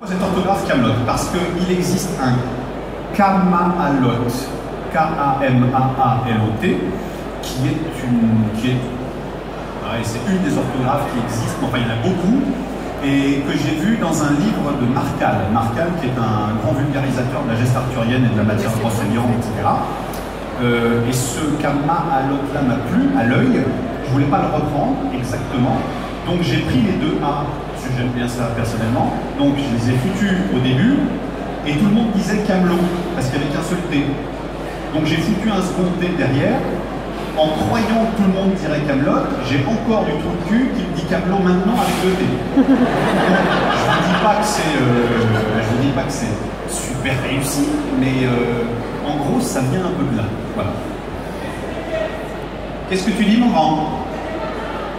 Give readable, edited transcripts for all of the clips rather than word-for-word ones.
Cette orthographe Camelot, parce qu'il existe un Kama-Alot, K-A-M-A-A-L-O-T, qui est c'est une des orthographes qui existent, enfin il y en a beaucoup, et que j'ai vu dans un livre de Marcal. Marcal, qui est un grand vulgarisateur de la geste arthurienne et de la matière brocéliande, etc. Et ce Kama-Alot-là m'a plu à l'œil. Je ne voulais pas le reprendre exactement, donc j'ai pris les deux A, parce que j'aime bien ça personnellement. Donc je les ai foutus au début, et tout le monde disait Camelot, parce qu'il n'y avait qu'un seul T. Donc j'ai foutu un second T derrière, en croyant que tout le monde dirait Camelot. J'ai encore du trou de cul qui me dit Camelot maintenant avec deux T. Donc, je ne dis pas que c'est super réussi, mais en gros ça vient un peu de là. Voilà. Qu'est-ce que tu dis, mon grand?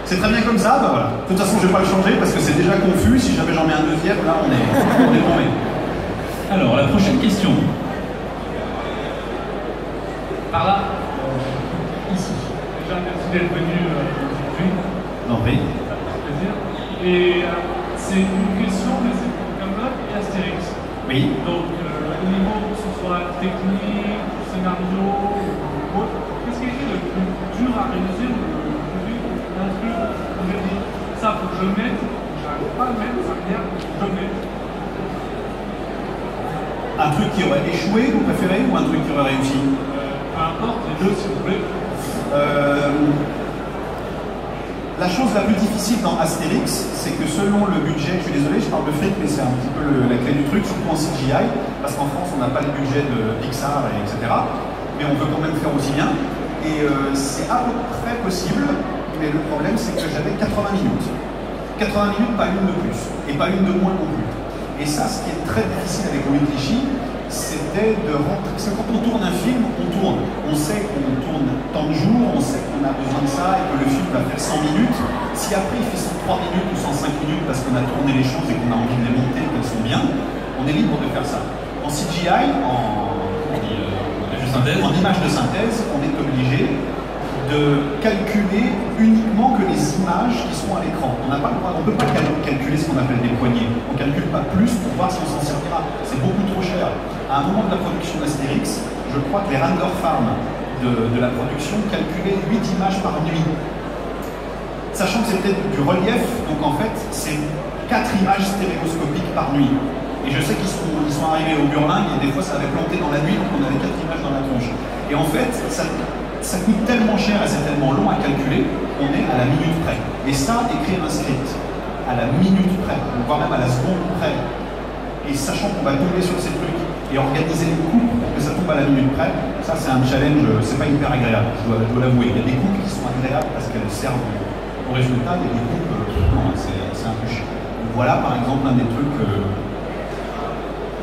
C'est très bien comme ça, bah voilà. De toute façon, je ne vais pas le changer parce que c'est déjà confus. Si jamais j'en mets un deuxième, là, on est tombé. Alors, la prochaine question. Par là, ici. Déjà, merci d'être venu aujourd'hui. Non, oui. Ça fait plaisir. Et c'est une question, mais c'est pour Camelot et Astérix. Oui. Donc, au niveau, que ce soit technique, scénario ou autre, qu'est-ce qui est le plus dur à réaliser aujourd'hui? Un truc, on va dire, ça faut que je mette, j'arrive pas à le mettre, ça veut dire je mets. Un truc qui aurait échoué, vous préférez, ou un truc qui aurait réussi? Peu importe, les deux si vous voulez. La chose la plus difficile dans Astérix, c'est que selon le budget, je suis désolé, je parle de fric, mais c'est un petit peu la clé du truc, surtout en CGI, parce qu'en France, on n'a pas le budget de Pixar, etc. Mais on veut quand même faire aussi bien. Et c'est à peu près possible, mais le problème, c'est que j'avais 80 minutes. 80 minutes, pas une de plus, et pas une de moins non plus. Et ça, ce qui est très difficile avec Louis Clichy, c'était de rentrer. Parce que quand on tourne un film, on tourne. On sait qu'on tourne tant de jours, on sait qu'on a besoin de ça et que le film va faire 100 minutes. Si après il fait 103 minutes ou 105 minutes parce qu'on a tourné les choses et qu'on a envie de les monter, qu'elles sont bien, on est libre de faire ça. En CGI, en image de synthèse, on est obligé de calculer uniquement que les images qui sont à l'écran. On ne peut pas calculer ce qu'on appelle des poignées. On ne calcule pas plus pour voir si on s'en servira. C'est beaucoup trop cher. À un moment de la production d'Astérix, je crois que les Render Farm de la production calculaient 8 images par nuit. Sachant que c'était du relief, donc en fait, c'est 4 images stéréoscopiques par nuit. Et je sais qu'ils sont arrivés au Burlingue et des fois ça avait planté dans la nuit, donc on avait 4 images dans la tronche. Et en fait, ça coûte tellement cher et c'est tellement long à calculer, on est à la minute près. Et ça, écrire un script à la minute près, voire même à la seconde près, et sachant qu'on va tomber sur ces trucs et organiser les coupes pour que ça tombe à la minute près, ça c'est un challenge, c'est pas hyper agréable, je dois l'avouer. Il y a des coupes qui sont agréables parce qu'elles servent au résultat, et des coupes, non, c'est un peu chiant. Voilà par exemple un des trucs.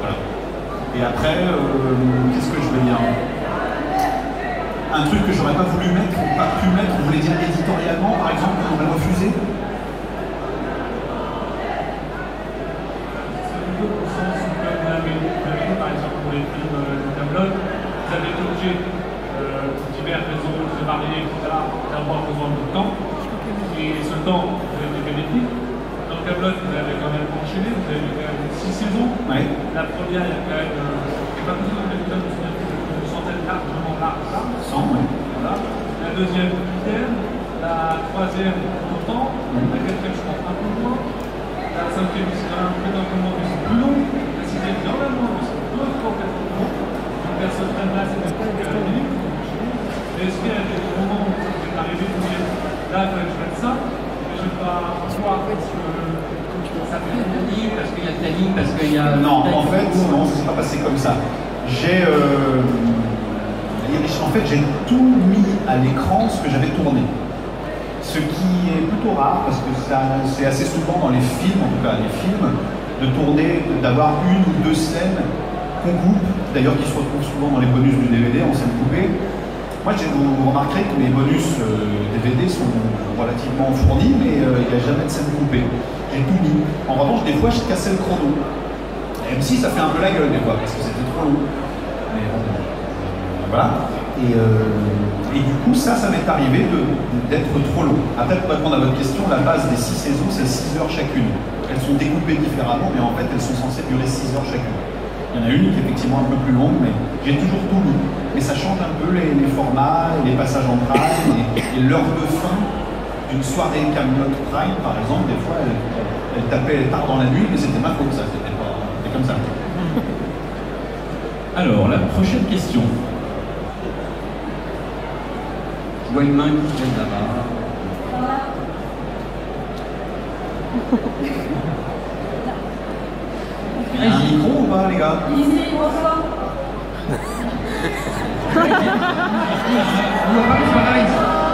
Voilà. Et après, qu'est-ce que je veux dire? Un truc que j'aurais pas voulu mettre ou pas pu mettre, vous voulez dire éditorialement par exemple, qu'on aurait refusé? Par exemple, pour les films de Camelot, vous avez été obligé, pour diverses raisons, de varier, etc., d'avoir besoin de temps. Et ce temps, vous avez des bénéfices. Dans Camelot, vous avez quand même enchaîné, vous avez quand même 6 saisons. Oui. La première, il y a quand même, je n'ai pas besoin de centaines largement large. 100, oui. Voilà. La deuxième, dizaine. La troisième, autant. La quatrième, je pense, un peu moins. La cinquième, c'est un peu moins, mais c'est plus long. La sixième, il y en a moins, mais c'est 2 fois plus long. Donc, personne là, c'est pas que la minute. Mais est-ce qu'il y a des moments où vous êtes arrivé pour dire là, il fallait que je fasse ça, mais je ne vais pas voir parce que ça fait une ligne, parce qu'il y a de la ligne, parce qu'il y a. Non, en fait, non, ça ne s'est pas passé comme ça. En fait, j'ai tout mis à l'écran ce que j'avais tourné. Ce qui est plutôt rare, parce que c'est assez souvent dans les films, en tout cas les films, de tourner, d'avoir une ou deux scènes qu'on coupe, d'ailleurs qui se retrouvent souvent dans les bonus du DVD en scène coupée. Moi, vous remarquerez que mes bonus DVD sont relativement fournis, mais il n'y a jamais de scène coupée. J'ai tout mis. En revanche, des fois, je cassais le chrono. Même si ça fait un peu la gueule des fois, parce que c'était trop long. Mais bon, voilà. Et du coup, ça m'est arrivé d'être trop long. Après, pour répondre à votre question, la base des 6 saisons, c'est 6 heures chacune. elles sont découpées différemment, mais en fait elles sont censées durer 6 heures chacune. Il y en a une qui est effectivement un peu plus longue, mais j'ai toujours tout lu. Mais ça change un peu les formats, les passages en prime, et l'heure de fin d'une soirée Camelot Prime, par exemple, des fois elle tapait tard dans la nuit, mais c'était ma faute, ça, c'était comme ça. Alors, la prochaine question. Je vois une main qui se lève là-bas. Il y a un micro ou pas, les gars? Ici, bonsoir.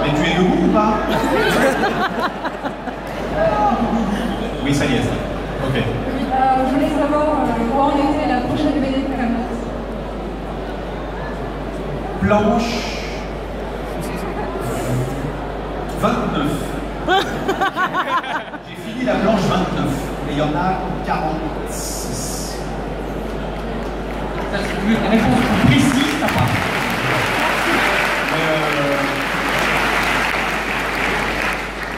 Mais tu es debout ou pas? Oui, ça y est. Ok. Je voulais savoir où en était la prochaine BD de Camelot. Planche 29. J'ai fini la planche 29. Et il y en a 46. Ça, c'est une réponse précise, ça part.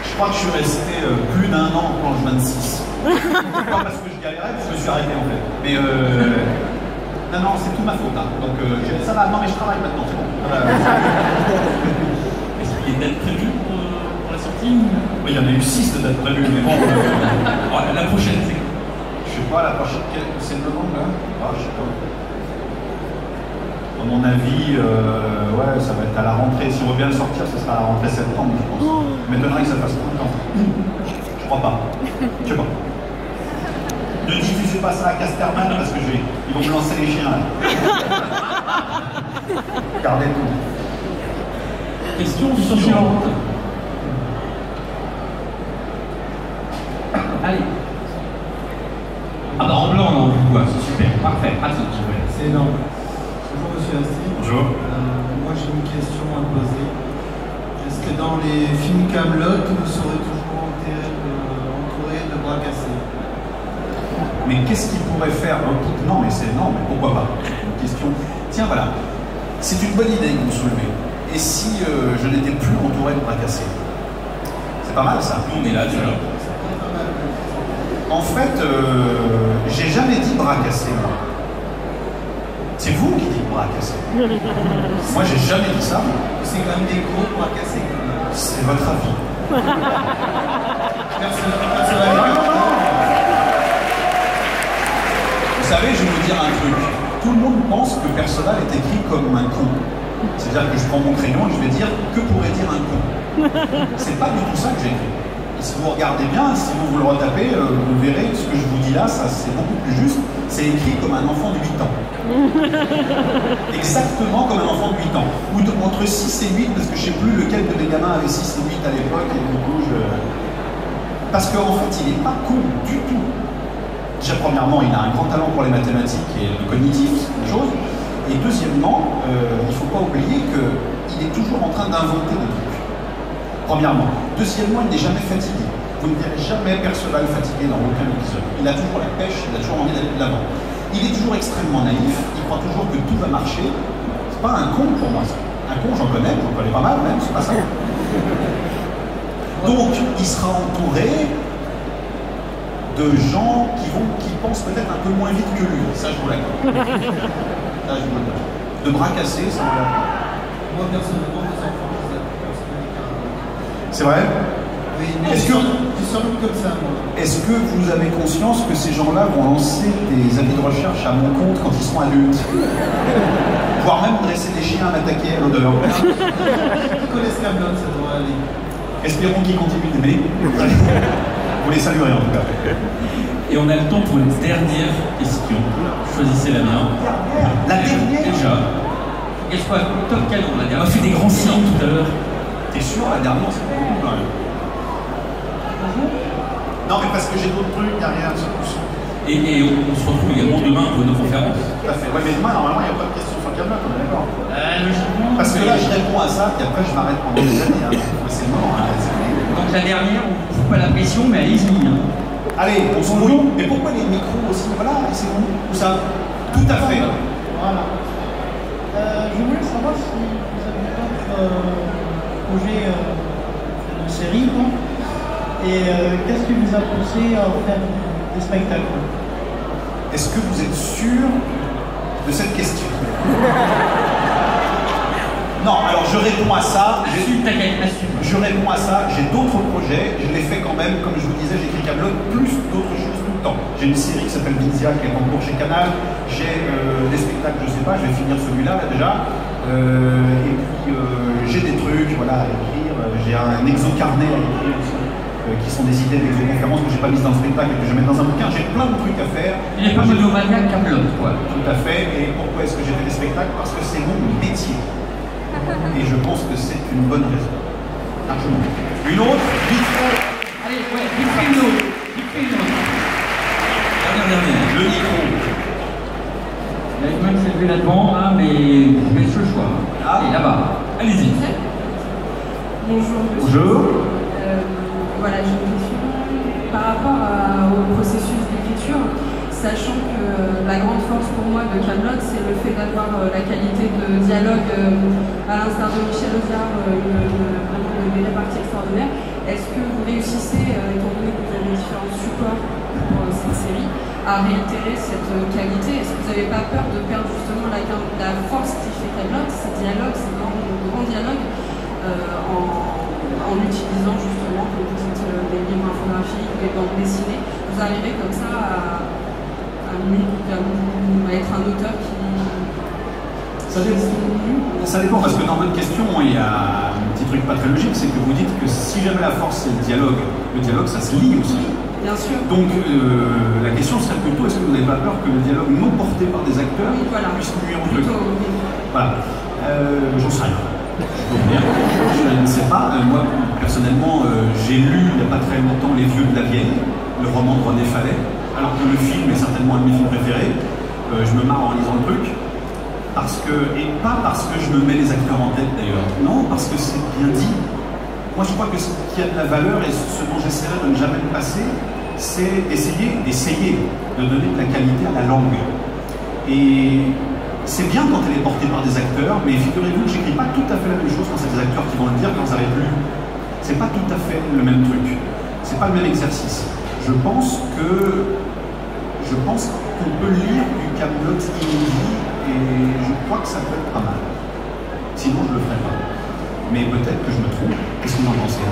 Je crois que je suis resté plus d'1 an en planche 26. Pas parce que je galérais, parce que je me suis arrêté en fait. Mais non, c'est tout ma faute. Hein. Donc ça va, non mais je travaille maintenant, c'est bon. Est-ce qu'il y a une date prévue pour la sortie? Oui, il y en a eu 6 de dates prévues, mais bon. La prochaine, c'est. Je sais pas, la prochaine, c'est le novembre là? Ah, je sais pas. À mon avis, ouais, ça va être à la rentrée. Si on veut bien le sortir, ce sera à la rentrée septembre, je pense. M'étonnerait que ça fasse trop de temps. Je crois pas. Je sais pas. Ne diffusez pas ça à Casterman parce que ils vont me lancer les chiens là. Gardez tout. Question suivante. Allez. Ah bah en blanc, non, du coup, c'est super. Parfait, pratique. C'est énorme. Bonjour Monsieur Asti. Bonjour. Moi j'ai une question à poser. Est-ce que dans les films Camelot, vous serez toujours entouré de bras cassés? Mais qu'est-ce qu'il pourrait faire? Non, mais pourquoi pas? Une question. Tiens, voilà. C'est une bonne idée que vous soulevez. Et si je n'étais plus entouré de bras cassés? C'est pas mal ça. Nous, on est là, déjà. En fait, j'ai jamais dit bras cassés, moi. C'est vous qui dites bras cassés. Moi, j'ai jamais dit ça. C'est quand même des gros bras cassés. C'est votre avis. Vous savez, je vais vous dire un truc. Tout le monde pense que Perceval est écrit comme un con. C'est-à-dire que je prends mon crayon et je vais dire que pourrait dire un con. C'est pas du tout ça que j'ai écrit. Et si vous regardez bien, si vous le retapez, vous verrez ce que je vous dis là, ça c'est beaucoup plus juste. C'est écrit comme un enfant de 8 ans. Exactement comme un enfant de 8 ans. Ou entre 6 et 8, parce que je sais plus lequel de mes gamins avait 6 et 8 à l'époque, et du coup parce qu'en fait, il n'est pas con du tout. Déjà, premièrement, il a un grand talent pour les mathématiques et le cognitif, c'est une chose. Et deuxièmement, il ne faut pas oublier qu'il est toujours en train d'inventer des trucs. Premièrement. Deuxièmement, il n'est jamais fatigué. Vous ne verrez jamais Perceval fatigué dans aucun épisode. Il a toujours la pêche, il a toujours envie d'aller de l'avant. Il est toujours extrêmement naïf, il croit toujours que tout va marcher. C'est pas un con pour moi, ça. Un con, j'en connais pas mal même, c'est pas ça. Donc, il sera entouré de gens qui pensent peut-être un peu moins vite que lui. Ça, je vous l'accorde. Ça, je vous l'accorde. De bras cassés, ça, on l'accorde. Moi, personnellement, les enfants, je les adore. C'est vrai? Oui, mais je suis comme ça, moi. Est-ce que vous avez conscience que ces gens-là vont lancer des avis de recherche à mon compte quand ils seront adultes? Voire même dresser des chiens à m'attaquer à l'odeur. Ils connaissent Camelot, ça doit aller. Espérons qu'ils continuent d'aimer. Vous les saluerez en tout cas. Et on a le temps pour une dernière question. Choisissez la mienne. La dernière? Déjà. Qu'elle soit top canon, la dernière. On a fait des grands signes tout à l'heure. T'es sûr, la dernière, c'est beaucoup quand même. Non, mais parce que j'ai d'autres trucs derrière. Et on se retrouve également demain pour une conférence. Tout à fait. Ouais, mais demain, normalement, il n'y a pas de questions sur Camelot, on est d'accord. Logiquement. Parce que là, je réponds à ça, puis après, je m'arrête pendant des années. Hein. C'est mort, hein. Donc la dernière, on ne fout pas la pression, mais allez-y. Hein. Allez, on s'en fout. Mais pourquoi les micros aussi? Voilà, c'est bon. Où ça? Tout à fait. Voilà. Je voulais savoir si vous avez d'autres projets de série, quoi. Et qu'est-ce qui vous a poussé à faire des spectacles. Est-ce que vous êtes sûr de cette question? Non, alors je réponds à ça. Assume, t'inquiète, assume. Je réponds à ça, j'ai d'autres projets, je les fais quand même, comme je vous disais, j'écris Kaamelott, plus d'autres choses tout le temps. J'ai une série qui s'appelle Vinzia qui est en cours chez Canal, j'ai des spectacles, je sais pas, je vais finir celui-là là, déjà, et puis j'ai des trucs voilà, à écrire, j'ai un exocarnet à écrire aussi, qui sont des idées d'exoconférences que j'ai pas mises dans le spectacle et que je vais mettre dans un bouquin, j'ai plein de trucs à faire. Il n'est pas monomaniaque Kaamelott, quoi. Tout à fait, et pourquoi est-ce que j'ai fait des spectacles? Parce que c'est mon métier. Et je pense que c'est une bonne raison. Largement. Une autre, vite fait. Allez, ouais, vite fait une autre. Dernière. Le micro. Il y a une main qui s'est levée là-devant, hein, mais je laisse le choix. Ah. Et là-bas. Allez-y. Bonjour. Bonjour. Voilà, j'ai une question par rapport au processus d'écriture, sachant que la grande force pour moi de Kaamelott, c'est le fait d'avoir la qualité de dialogue, à l'instar de Michel Audiard, vraiment des réparties extraordinaires. Est-ce que vous réussissez, étant donné que vous avez différents supports pour cette série, à réitérer cette qualité? Est-ce que vous n'avez pas peur de perdre justement la force qui fait Kaamelott, ces dialogues, ces grands dialogues, en utilisant justement, comme vous dites, des livres infographiques, des bandes dessinées? Vous arrivez comme ça à être un auteur qui... Ça dépend, parce que dans votre question, il y a un petit truc pas très logique, c'est que vous dites que si jamais la force c'est le dialogue ça se lit aussi. Bien sûr. Donc la question serait plutôt, est-ce que vous n'avez pas peur que le dialogue non porté par des acteurs puisse nuire au truc? Voilà. J'en sais rien. Je ne sais pas. Moi, personnellement, j'ai lu il n'y a pas très longtemps Les Vieux de la Vieille, le roman de René Fallet, alors que le film est certainement un de mes films préférés. Je me marre en lisant le truc. Et pas parce que je me mets les acteurs en tête d'ailleurs. Non, parce que c'est bien dit. Moi, je crois que ce qui a de la valeur et ce dont j'essaierai de ne jamais me passer, c'est d'essayer de donner de la qualité à la langue. Et c'est bien quand elle est portée par des acteurs, mais figurez-vous que j'écris pas tout à fait la même chose quand c'est des acteurs qui vont le dire quand ça n'arrive plus. C'est pas tout à fait le même truc. C'est pas le même exercice. Je pense qu'on peut lire du Kaamelott inédit et je crois que ça peut être pas mal. Sinon, je le ferai pas. Mais peut-être que je me trompe. Qu'est-ce que vous en pensez?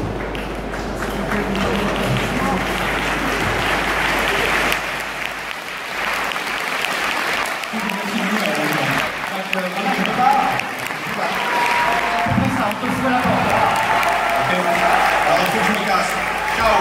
Alors, il faut que je me casse. Ciao.